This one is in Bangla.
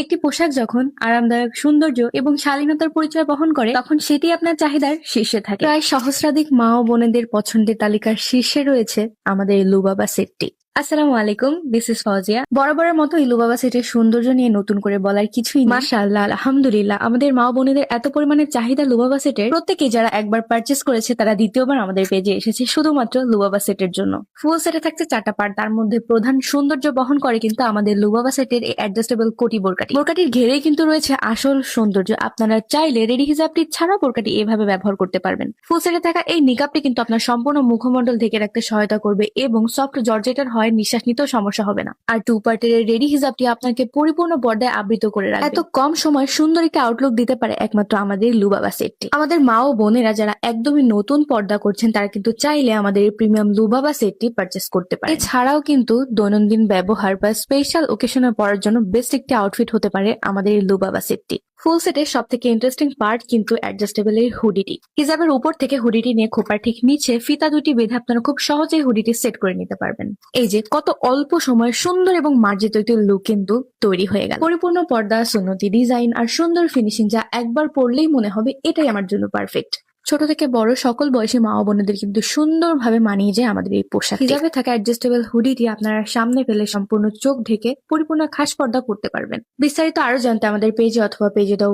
একটি পোশাক যখন আরামদায়ক, সৌন্দর্য এবং শালীনতার পরিচয় বহন করে, তখন সেটি আপনার চাহিদার শীর্ষে থাকে। প্রায় সহস্রাধিক মা ও বোনেদের পছন্দের তালিকার শীর্ষে রয়েছে আমাদের লুবাবা সেটটি। আসসালামু আলাইকুম, দিস ইজ ফাউজিয়া। বরাবরের মতো লুবাবা সেটের সৌন্দর্য নিয়ে নতুন করে বলার কিছুই নেই। মাশাআল্লাহ, আলহামদুলিল্লাহ, আমাদের মা ও বোনেদের এত পরিমাণে চাহিদা লুবাবা সেটের, প্রত্যেকেই যারা একবার পারচেস করেছে তারা দ্বিতীয়বার আমাদের পেজে এসেছে শুধুমাত্র লুবাবা সেটের জন্য। ফুল সেটে থাকছে 4টা পার্ট, তার মধ্যে প্রধান সৌন্দর্য বহন করে কিন্তু আমাদের লুবাবা সেটের এই অ্যাডজাস্টেবল কোটি বোরকাটি। বোরকাটির ঘেরেই কিন্তু রয়েছে আসল সৌন্দর্য। আপনারা চাইলে রেডি হিজাবটি ছাড়া বোরকাটি এভাবে ব্যবহার করতে পারবেন। ফুল সেটে থাকা এই নিকাবটি কিন্তু আপনার সম্পূর্ণ মুখমণ্ডল ঢেকে রাখতে সহায়তা করবে এবং সফট জর্জেটার হয়, নিঃশ্বাস নিতেও সমস্যা হবে না। আর 2 পার্টের রেডি হিজাবটি আপনাকে পরিপূর্ণ পর্দায় আবৃত করে রাখবে। এত কম সময় সুন্দর একটা আউটলুক দিতে পারে একমাত্র আমাদের লুবাবা সেটটি। আমাদের মা ও বোনেরা যারা একদমই নতুন পর্দা করছেন তারা কিন্তু চাইলে আমাদের এই প্রিমিয়াম লুবাবা সেটটি পারচেস করতে পারে। এছাড়াও কিন্তু দৈনন্দিন ব্যবহার বা স্পেশাল ওকেশনে পরার জন্য বেস্ট একটি আউটফিট হতে পারে আমাদের এই লুবাবা সেটটি। ফুল সেটের সব থেকে ইন্টারেস্টিং পার্ট কিন্তু অ্যাডজাস্টেবল এর হুডিটি। হিজাবের উপর থেকে হুডিটি নিয়ে খোপার ঠিক নিচে ফিতা দুটি বেঁধে আপনারা খুব সহজেই হুডিটি সেট করে নিতে পারবেন। এই যে কত অল্প সময়ে সুন্দর এবং মার্জিত একটি লুক কিন্তু তৈরি হয়ে গেল। পরিপূর্ণ পর্দা, সুন্নতি ডিজাইন আর সুন্দর ফিনিশিং, যা একবার পরলেই মনে হবে এটাই আমার জন্য পারফেক্ট। ছোট থেকে বড় সকল বয়সী মা ও বোনেদের কিন্তু সুন্দরভাবে মানিয়ে যায় আমাদের এই পোশাক। হিজাবে থাকা অ্যাডজাস্টেবল হুডিটি আপনারা সামনে ফেলে সম্পূর্ণ চোখ ঢেকে পরিপূর্ণ খাস পর্দা পরতে পারবেন। বিস্তারিত আরো জানতে আমাদের পেজে অথবা পেজে দেওয়া